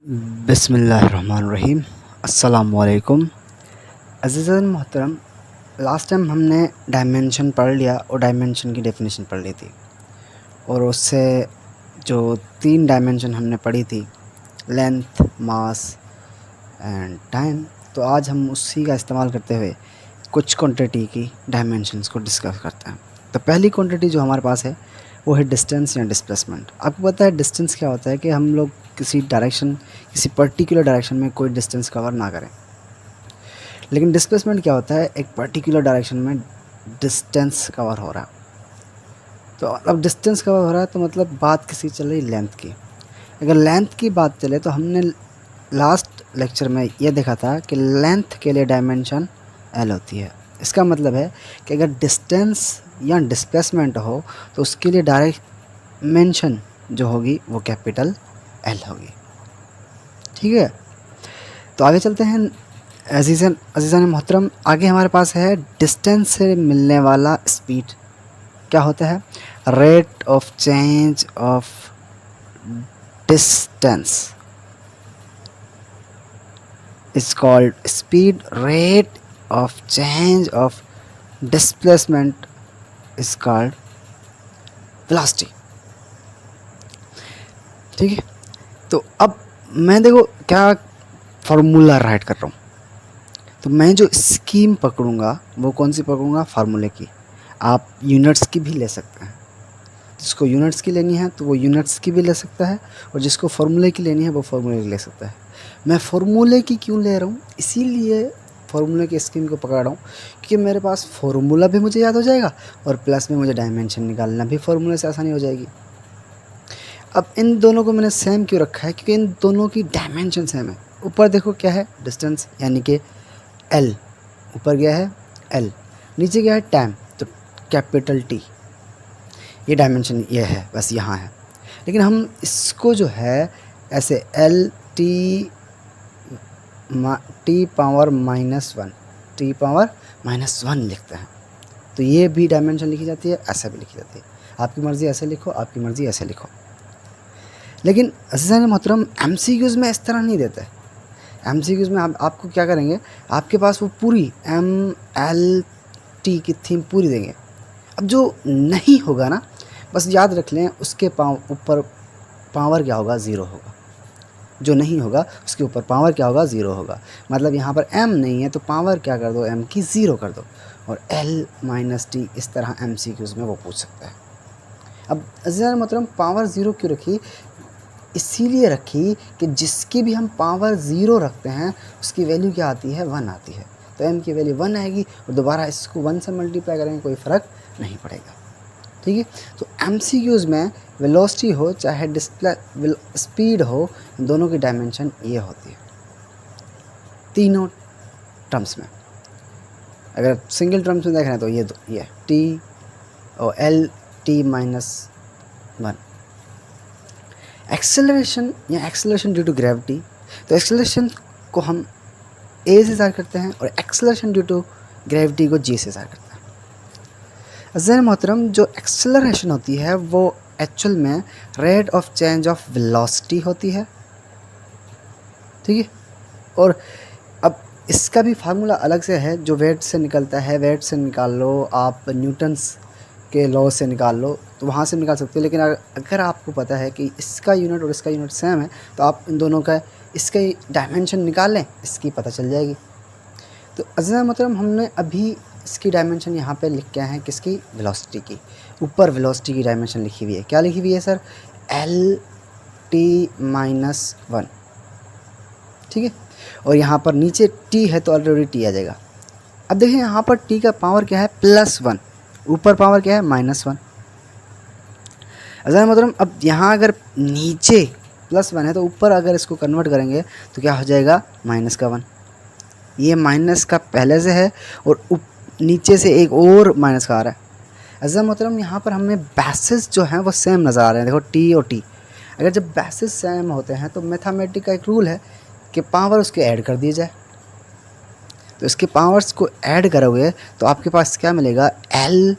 बिस्मिल्लाहिर्रहमानिर्रहीम। अस्सलामुअलैकुम। अज़ीज़ान मोहतरम, लास्ट टाइम हमने डायमेंशन पढ़ लिया और डायमेंशन की डेफिनेशन पढ़ ली थी, और उससे जो 3 डायमेंशन हमने पढ़ी थी, लेंथ, मास एंड टाइम, तो आज हम उसी का इस्तेमाल करते हुए कुछ क्वांटिटी की डायमेंशंस को डिस्कस करते हैं। तो पहली क्वांटिटी जो हमारे पास है वो है डिस्टेंस या डिस्प्लेसमेंट। आपको पता है डिस्टेंस क्या होता है कि हम लोग किसी पर्टिकुलर डायरेक्शन में कोई डिस्टेंस कवर ना करें। लेकिन डिस्प्लेसमेंट क्या होता है, एक पर्टिकुलर डायरेक्शन में डिस्टेंस कवर हो रहा है। तो अब डिस्टेंस कवर हो रहा है तो मतलब बात किसी चल रही लेंथ की। अगर लेंथ की बात चले तो हमने लास्ट लेक्चर में ये देखा था कि लेंथ के लिए डायमेंशन एल होती है। इसका मतलब है कि अगर डिस्टेंस या डिस्प्लेसमेंट हो तो उसके लिए डायमेंशन जो होगी वो कैपिटल एल होगी। ठीक है, तो आगे चलते हैं। अजीज़ान मोहतरम, आगे हमारे पास है डिस्टेंस से मिलने वाला स्पीड। क्या होता है? Rate of change of distance is called speed. Rate of change of displacement is called velocity। ठीक है, तो अब मैं देखो क्या फार्मूला राइट कर रहा हूँ। तो मैं जो स्कीम पकड़ूंगा वो कौन सी पकड़ूंगा? फार्मूले की। आप यूनिट्स की भी ले सकते हैं। जिसको यूनिट्स की लेनी है तो वो यूनिट्स की भी ले सकता है, और जिसको फार्मूले की लेनी है वो फार्मूले की ले सकता है। मैं फार्मूले की क्यों ले रहा हूँ? इसीलिए फार्मूले की स्कीम को पकड़ रहा हूँ क्योंकि मेरे पास फार्मूला भी मुझे याद हो जाएगा और प्लस में मुझे डायमेंशन निकालना भी फार्मूले से आसानी हो जाएगी। अब इन दोनों को मैंने सेम क्यों रखा है? क्योंकि इन दोनों की डायमेंशन सेम है। ऊपर देखो क्या है? डिस्टेंस, यानी कि एल। ऊपर गया है एल, नीचे गया है टाइम, तो कैपिटल टी। ये डायमेंशन ये है, बस यहाँ है। लेकिन हम इसको जो है ऐसे एल टी पावर -1 लिखते हैं। तो ये भी डायमेंशन लिखी जाती है, ऐसे भी लिखी जाती है। आपकी मर्ज़ी ऐसे लिखो, आपकी मर्ज़ी ऐसे लिखो। लेकिन अज़ीज़ान मोहतरम, एमसीक्यूज़ में इस तरह नहीं देते। एमसीक्यूज़ में आपको क्या करेंगे, आपके पास वो पूरी MLT की थीम पूरी देंगे। अब जो नहीं होगा ना, बस याद रख लें उसके ऊपर पावर क्या होगा? ज़ीरो होगा। जो नहीं होगा उसके ऊपर पावर क्या होगा? ज़ीरो होगा। मतलब यहाँ पर m नहीं है तो पावर क्या कर दो? m की ज़ीरो कर दो। और L - T इस तरह MCQs में वो पूछ सकता है। अब अज़ीज़ान मोहतरम, पावर ज़ीरो क्यों रखी? इसीलिए रखी कि जिसकी भी हम पावर ज़ीरो रखते हैं उसकी वैल्यू क्या आती है? 1 आती है। तो m की वैल्यू 1 आएगी और दोबारा इसको 1 से मल्टीप्लाई करेंगे, कोई फ़र्क नहीं पड़ेगा। ठीक है, तो MCQs में वेलोसिटी हो चाहे स्पीड हो, दोनों की डायमेंशन ये होती है तीनों टर्म्स में। अगर सिंगल टर्म्स में देख रहे हैं तो ये T और LT-1। एक्सेलरेशन या एक्सेलरेशन ड्यू टू ग्रेविटी, तो एक्सेलरेशन को हम A से स्टार्ट करते हैं और एक्सेलरेशन ड्यू टू ग्रेविटी को G से स्टार्ट करते हैं। अज़ीज़ान मोहतरम, जो एक्सेलरेशन होती है वो एक्चुअल में rate of change of velocity होती है। ठीक है, और अब इसका भी फार्मूला अलग से है जो वेट से निकलता है। वेट से निकाल लो, आप न्यूटन्स के लॉ से निकाल लो, तो वहाँ से निकाल सकते हो। लेकिन अगर आपको पता है कि इसका यूनिट और इसका यूनिट सेम है तो आप इन दोनों का इसका डायमेंशन निकाल लें, इसकी पता चल जाएगी। तो अज़ीज़ान मोहतरम, हमने अभी इसकी डायमेंशन यहाँ पे लिख के आए हैं, किसकी? वेलोसिटी की। ऊपर वेलोसिटी की डायमेंशन लिखी हुई है। क्या लिखी हुई है सर? LT-1। ठीक है, और यहाँ पर नीचे T है तो ऑलरेडी T आ जाएगा। अब देखिए यहाँ पर T का पावर क्या है? +1। ऊपर पावर क्या है? -1। अज़ीज़ान मोहतरम, अब यहाँ अगर नीचे +1 है तो ऊपर अगर इसको कन्वर्ट करेंगे तो क्या हो जाएगा? -1। ये माइनस का पहले से है और नीचे से एक और माइनस का आ रहा है। अज़ीज़ान मोहतरम, यहाँ पर हमें बेसिस जो हैं वो सेम नज़र आ रहे हैं। देखो T और T, अगर जब बेसिस सेम होते हैं तो मैथमेटिक का एक रूल है कि पावर उसके ऐड कर दिए जाए। तो इसके पावर्स को ऐड करोगे तो आपके पास क्या मिलेगा? LT⁻²।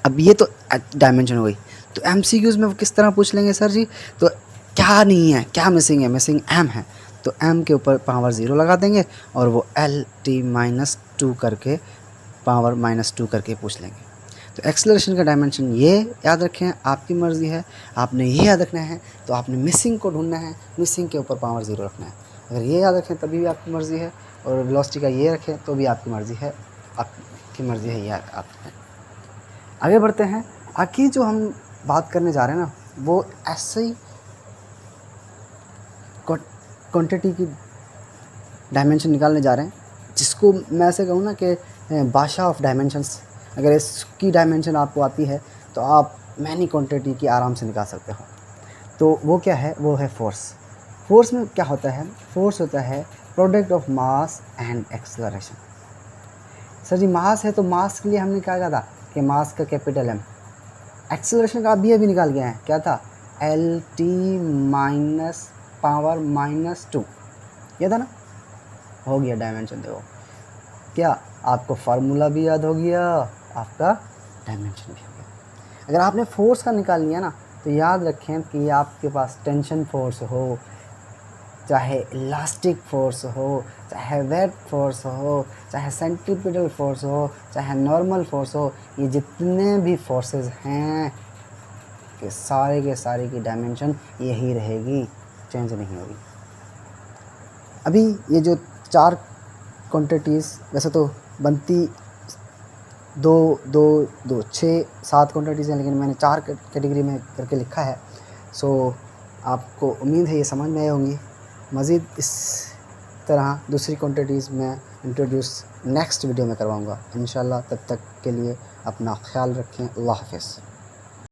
अब ये तो डायमेंशन हो गई। तो एमसीक्यूज़ में वो किस तरह पूछ लेंगे सर जी, तो क्या नहीं है, क्या मिसिंग है, मिसिंग एम है, तो एम के ऊपर पावर 0 लगा देंगे और वो एल टी माइनस 2 करके पावर -2 करके पूछ लेंगे। तो एक्सेलरेशन का डायमेंशन ये याद रखें, आपकी मर्ज़ी है, आपने ये याद रखना है तो आपने मिसिंग को ढूंढना है, मिसिंग के ऊपर पावर 0 रखना है। अगर ये याद रखें तभी भी आपकी मर्ज़ी है, और वेलोसिटी का ये रखें तो भी आपकी मर्ज़ी है, आपकी मर्ज़ी है, ये आप आगे बढ़ते हैं। आगे जो हम बात करने जा रहे हैं ना, वो ऐसे ही क्वांटिटी की डायमेंशन निकालने जा रहे हैं, जिसको मैं ऐसे कहूँ ना कि बादशाह ऑफ डायमेंशंस। अगर इसकी डायमेंशन आपको आती है तो आप मैनी क्वांटिटी की आराम से निकाल सकते हो। तो वो क्या है, वो है फोर्स। फोर्स में क्या होता है, फोर्स होता है product of mass and acceleration. Sir ji mass है तो मास के लिए हमने क्या कहा था कि मास का कैपिटल एम। एक्सेलरेशन का आप भी अभी निकाल गए हैं, क्या था, एल टी माइनस पावर -2, ये था ना, हो गया डायमेंशन। देखो क्या आपको फार्मूला भी याद हो गया, आपका डायमेंशन भी हो गया। अगर आपने फोर्स का निकाल लिया ना, तो याद रखें कि आपके पास टेंशन फोर्स हो, चाहे इलास्टिक फोर्स हो, चाहे वेट फोर्स हो, चाहे सेंट्रीपिटल फोर्स हो, चाहे नॉर्मल फोर्स हो, ये जितने भी फोर्सेस हैं कि सारे के सारे की डायमेंशन यही रहेगी, चेंज नहीं होगी। अभी ये जो 4 क्वांटिटीज़ वैसे तो बनती 2 2 2 6 7 क्वांटिटीज़ हैं, लेकिन मैंने 4 कैटेगरी में करके लिखा है। सो आपको उम्मीद है ये समझ में आई होंगी। मज़ीद इस तरह दूसरी क्वांटिटीज़ में इंट्रोड्यूस नेक्स्ट वीडियो में करवाऊँगा इंशाल्लाह। तब तक के लिए अपना ख्याल रखें। अल्लाह हाफ़िज़।